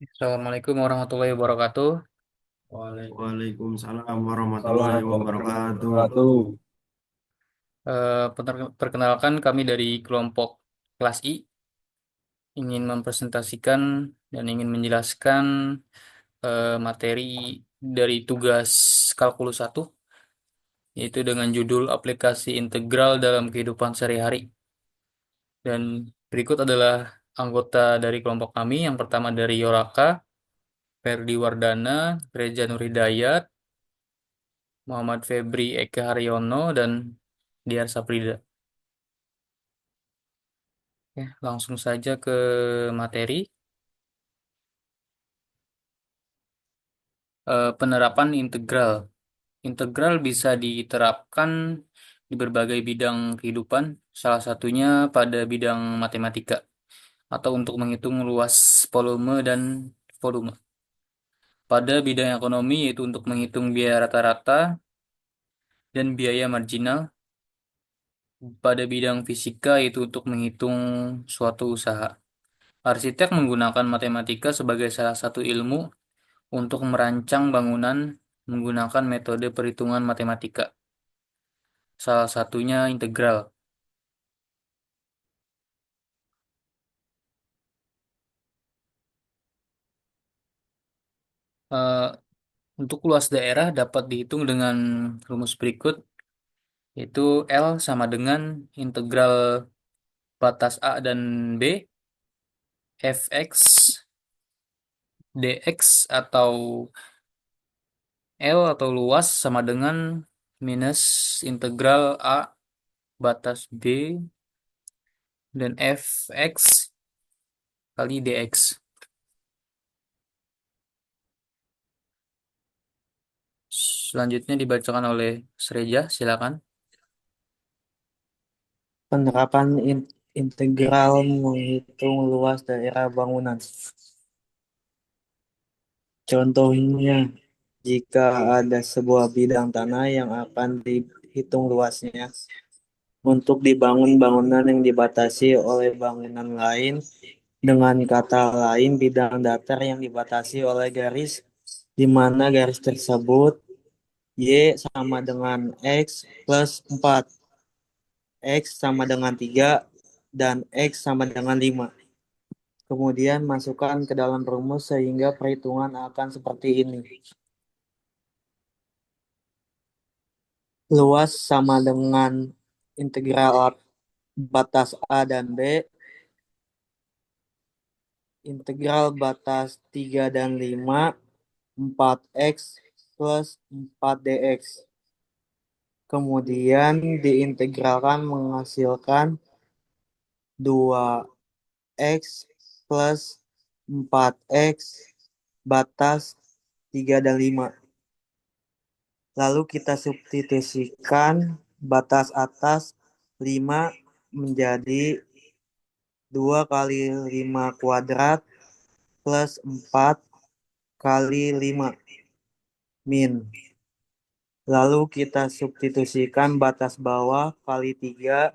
Assalamualaikum warahmatullahi wabarakatuh. Waalaikumsalam warahmatullahi wabarakatuh. Perkenalkan kami dari kelompok kelas I ingin mempresentasikan dan ingin menjelaskan materi dari tugas kalkulus 1 yaitu dengan judul aplikasi integral dalam kehidupan sehari-hari. Dan berikut adalah anggota dari kelompok kami. Yang pertama dari Yoraka, Ferdi Wardana, Reza Nurhidayat, Muhammad Febri Eka Haryono, dan Diar Saprida. Ya, langsung saja ke materi. Penerapan integral. Integral bisa diterapkan di berbagai bidang kehidupan, salah satunya pada bidang matematika, atau untuk menghitung luas volume dan volume. Pada bidang ekonomi, yaitu untuk menghitung biaya rata-rata dan biaya marginal. Pada bidang fisika, yaitu untuk menghitung suatu usaha. Arsitek menggunakan matematika sebagai salah satu ilmu untuk merancang bangunan menggunakan metode perhitungan matematika. Salah satunya integral. Eh, untuk luas daerah dapat dihitung dengan rumus berikut, yaitu L sama dengan integral batas A dan B, Fx dx atau L atau luas sama dengan minus integral A batas B dan Fx kali dx. Selanjutnya dibacakan oleh Sreja, silakan. Penerapan integral menghitung luas daerah bangunan. Contohnya, jika ada sebuah bidang tanah yang akan dihitung luasnya untuk dibangun bangunan yang dibatasi oleh bangunan lain, dengan kata lain bidang datar yang dibatasi oleh garis, di mana garis tersebut Y sama dengan X plus 4, X sama dengan 3, dan X sama dengan 5. Kemudian masukkan ke dalam rumus sehingga perhitungan akan seperti ini. Luas sama dengan integral batas A dan B, integral batas 3 dan 5, 4x plus 4dx. Kemudian diintegralkan menghasilkan 2x plus 4x batas 3 dan 5. Lalu kita substitusikan batas atas 5 menjadi 2 kali 5 kuadrat plus 4 kali 5 min. Lalu kita substitusikan batas bawah kali 3,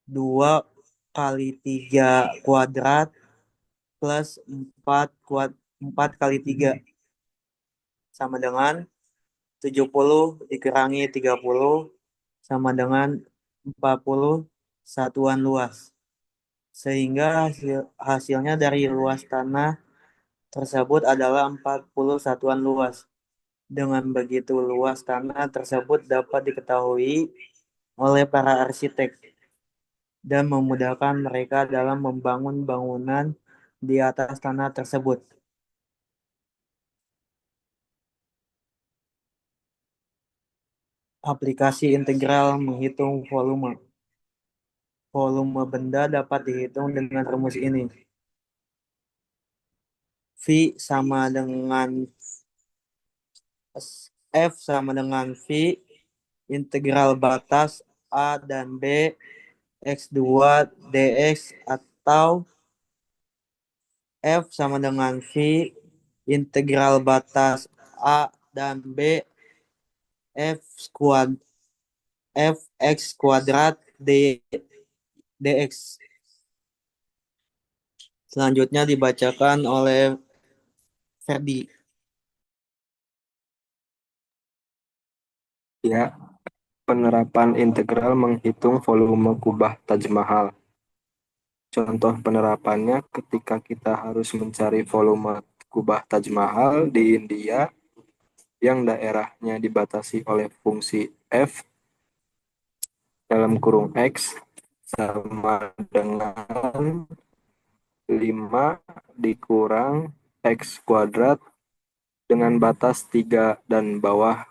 2 kali 3 kuadrat plus 4 kali 3 sama dengan 70 dikurangi 30 sama dengan 40 satuan luas. Sehingga hasilnya dari luas tanah tersebut adalah 40 satuan luas. Dengan begitu luas tanah tersebut dapat diketahui oleh para arsitek dan memudahkan mereka dalam membangun bangunan di atas tanah tersebut. Aplikasi integral menghitung volume. Volume benda dapat dihitung dengan rumus ini. V sama dengan F sama dengan V integral batas A dan B X2 dx, atau F sama dengan V integral batas A dan B Fx kuadrat dx. Selanjutnya dibacakan oleh Ferdi. Ya, penerapan integral menghitung volume kubah Taj Mahal. Contoh penerapannya ketika kita harus mencari volume kubah Taj Mahal di India yang daerahnya dibatasi oleh fungsi f dalam kurung x sama dengan 5 dikurang x kuadrat dengan batas 3 dan bawah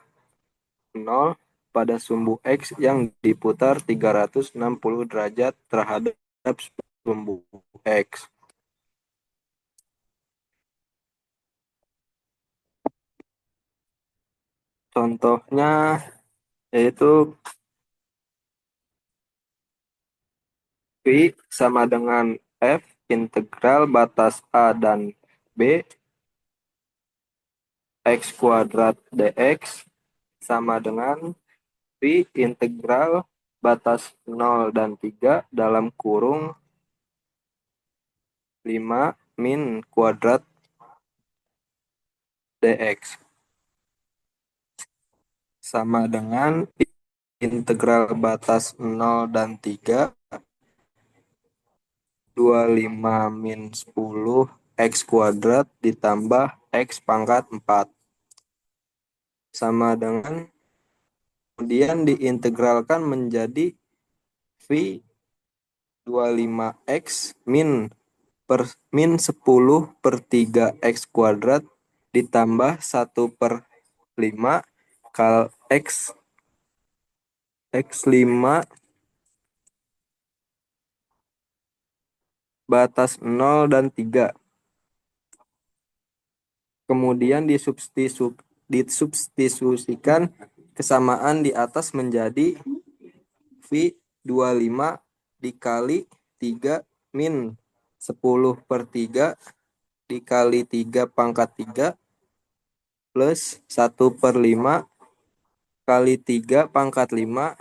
0 pada sumbu X yang diputar 360 derajat terhadap sumbu X. Contohnya yaitu V sama dengan F integral batas A dan B X kuadrat dx sama dengan V integral batas 0 dan 3 dalam kurung 5 min kuadrat dx sama dengan integral batas 0 dan 3 25 min 10 x kuadrat ditambah x pangkat 4 sama dengan kemudian diintegralkan menjadi V 25x min 10 per 3 x kuadrat ditambah 1/5 kal x5 batas 0 dan 3. Kemudian disubstitusikan kesamaan di atas menjadi V 25 dikali 3 min 10/3 dikali 3 pangkat 3 plus 1/5 kali 3 pangkat 5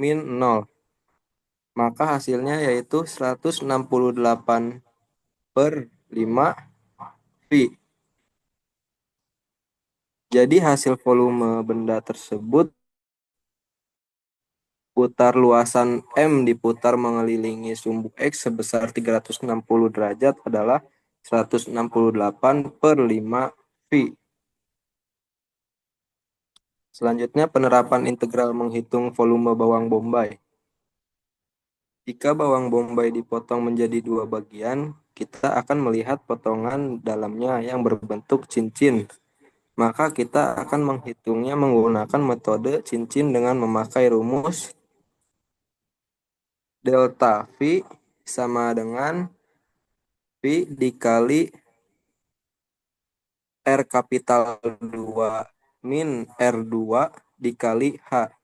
min 0. Maka hasilnya yaitu 168/5 V. Jadi hasil volume benda tersebut putar luasan M diputar mengelilingi sumbu X sebesar 360 derajat adalah 168/5 V. Selanjutnya penerapan integral menghitung volume bawang bombay. Jika bawang bombay dipotong menjadi 2 bagian, kita akan melihat potongan dalamnya yang berbentuk cincin. Maka kita akan menghitungnya menggunakan metode cincin dengan memakai rumus delta V sama dengan V dikali R kapital 2 min R2 dikali H.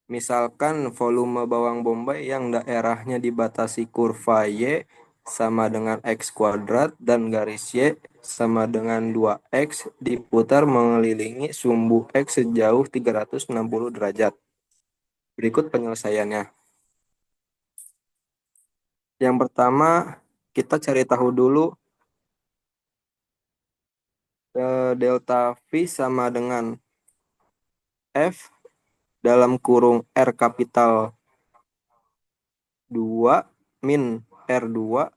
Misalkan volume bawang bombay yang daerahnya dibatasi kurva Y sama dengan X kuadrat dan garis Y sama dengan 2X diputar mengelilingi sumbu X sejauh 360 derajat. Berikut penyelesaiannya. Yang pertama, kita cari tahu dulu delta V sama dengan F dalam kurung R kapital 2 min R2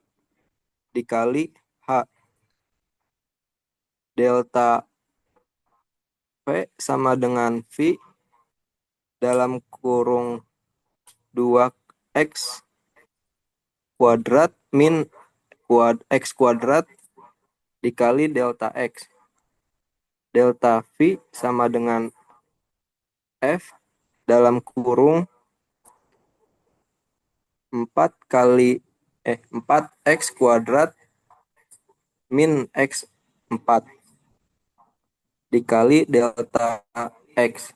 dikali H. Delta V sama dengan V dalam kurung 2X kuadrat min X kuadrat dikali delta X. Delta V sama dengan F dalam kurung 4X kuadrat min X4 dikali delta X.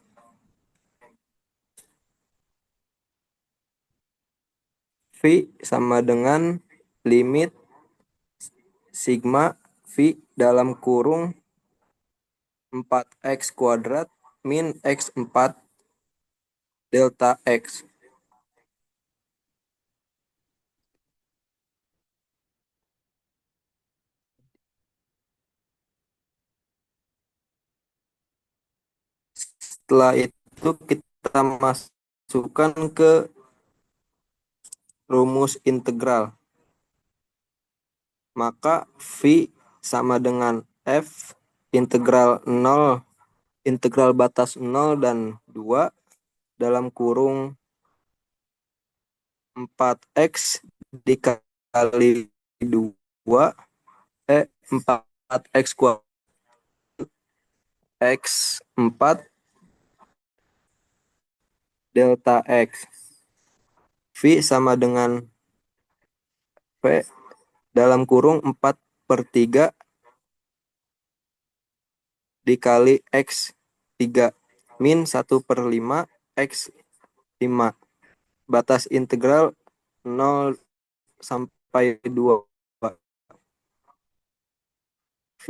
V sama dengan limit sigma V dalam kurung 4X kuadrat min X4 delta X. Setelah itu kita masukkan ke rumus integral. Maka V sama dengan F integral batas 0 dan 2 dalam kurung 4x dikali 2 4x kuadrat x 4 delta x. V sama dengan V dalam kurung 4/3 dikali x 3 min 1/5 x 5. Batas integral 0 sampai 2. V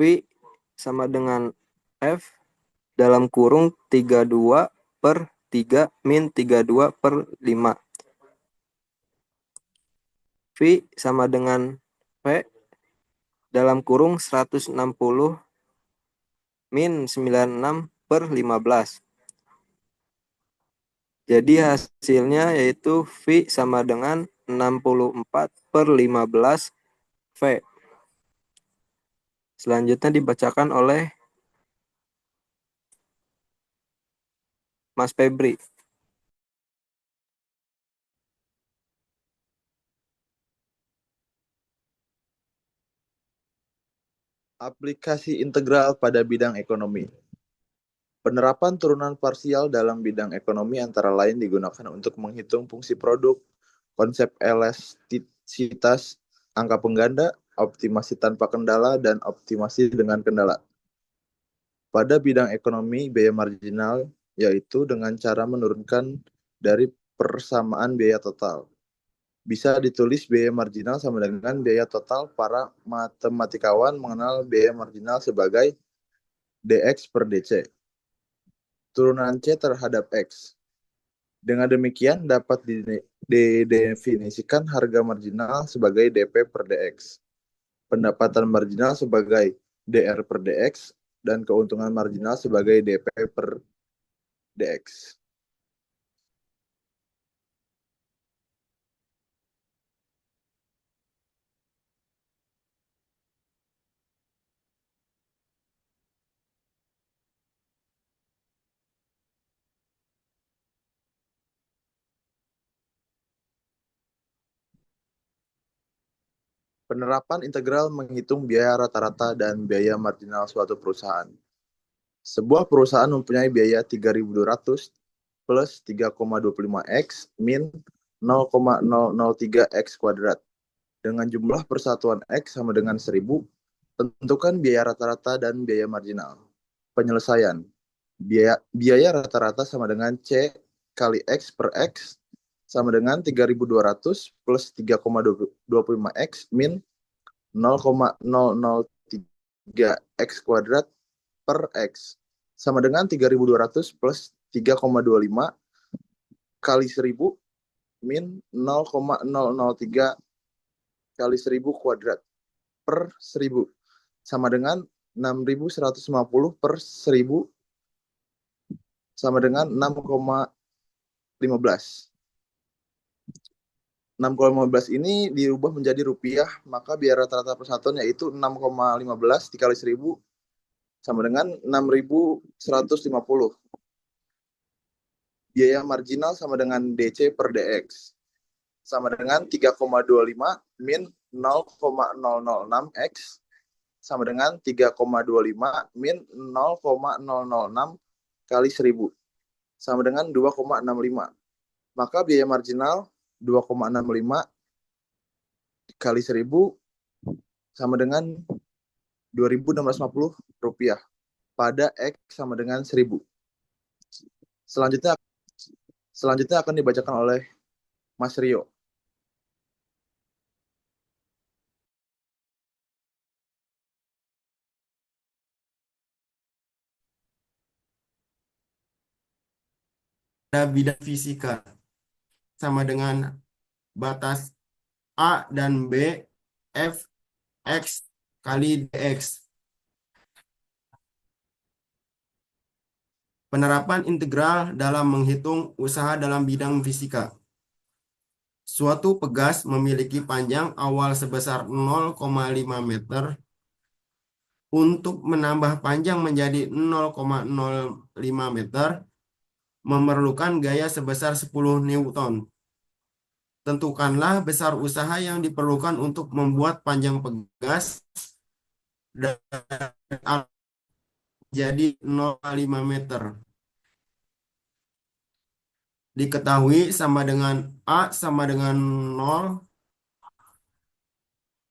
sama dengan F dalam kurung 32/3 min 32/5. V sama dengan V dalam kurung 160 min 96/15. Jadi hasilnya yaitu V sama dengan 64/15 V. Selanjutnya dibacakan oleh Mas Febri. Aplikasi integral pada bidang ekonomi. Penerapan turunan parsial dalam bidang ekonomi antara lain digunakan untuk menghitung fungsi produk, konsep elastisitas, angka pengganda, optimasi tanpa kendala, dan optimasi dengan kendala. Pada bidang ekonomi, biaya marginal yaitu dengan cara menurunkan dari persamaan biaya total. Bisa ditulis biaya marginal sama dengan biaya total. Para matematikawan mengenal biaya marginal sebagai dx per dc. Turunan C terhadap X. Dengan demikian dapat didefinisikan harga marginal sebagai dp per dx, pendapatan marginal sebagai dr per dx, dan keuntungan marginal sebagai dp per dx. Penerapan integral menghitung biaya rata-rata dan biaya marginal suatu perusahaan. Sebuah perusahaan mempunyai biaya 3.200 plus 3,25x min 0,003x kuadrat. Dengan jumlah persatuan x sama dengan 1.000, tentukan biaya rata-rata dan biaya marginal. Penyelesaian. Biaya rata-rata sama dengan C kali X per X sama dengan 3.200 plus 3,25x min 0,003 X kuadrat per X sama dengan 3.200 plus 3,25 kali 1.000 min 0,003 kali 1.000 kuadrat per 1.000 sama dengan 6.150 per 1.000 sama dengan 6,15. 6,15 ini dirubah menjadi rupiah, maka biaya rata-rata persatuan yaitu 6,15 dikali 1.000 sama dengan 6.150. Biaya marginal sama dengan DC per DX sama dengan 3,25 min 0,006X sama dengan 3,25 min 0,006 kali 1.000 sama dengan 2,65. Maka biaya marginal 2,65 kali 1.000 sama dengan 2.650 rupiah pada X sama dengan 1.000. Selanjutnya akan dibacakan oleh Mas Rio. Pada bidang fisika sama dengan batas A dan B f x kali dx. Penerapan integral dalam menghitung usaha dalam bidang fisika. Suatu pegas memiliki panjang awal sebesar 0,5 meter. Untuk menambah panjang menjadi 0,05 meter, memerlukan gaya sebesar 10 Newton. Tentukanlah besar usaha yang diperlukan untuk membuat panjang pegas dari alat jadi 0,5 meter. Diketahui sama dengan A sama dengan 0,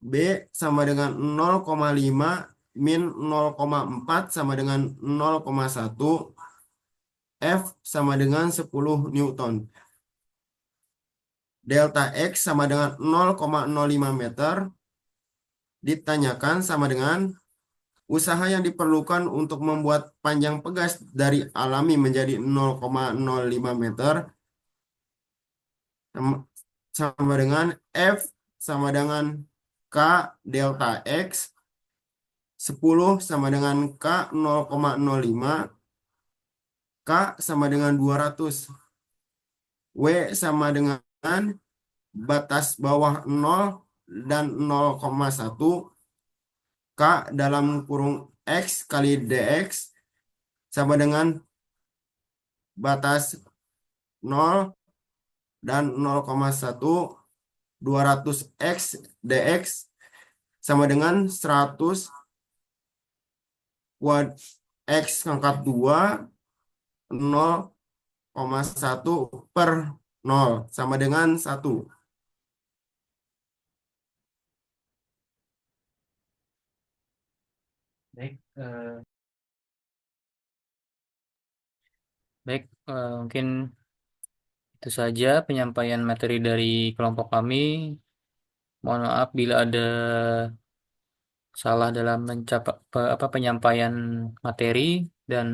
B sama dengan 0,5, min 0,4 sama dengan 0,1, F sama dengan 10 Newton. Delta X sama dengan 0,05 meter. Ditanyakan sama dengan usaha yang diperlukan untuk membuat panjang pegas dari alami menjadi 0,05 meter sama dengan F sama dengan K delta X, 10 sama dengan K 0,05, K sama dengan 200, W sama dengan batas bawah 0 dan 0,1, K dalam kurung X kali DX sama dengan batas 0 dan 0,1, 200 X DX sama dengan 100 kuad X pangkat 2, 0,1 per 0 sama dengan 1. Baik, mungkin itu saja penyampaian materi dari kelompok kami. Mohon maaf bila ada salah dalam penyampaian materi dan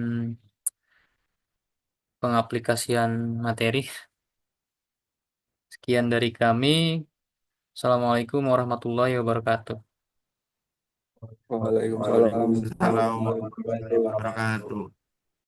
pengaplikasian materi. Sekian dari kami. Assalamualaikum warahmatullahi wabarakatuh. Waalaikumsalam Waalaikumsalam warahmatullahi warahmatullahi wabarakatuh. wabarakatuh.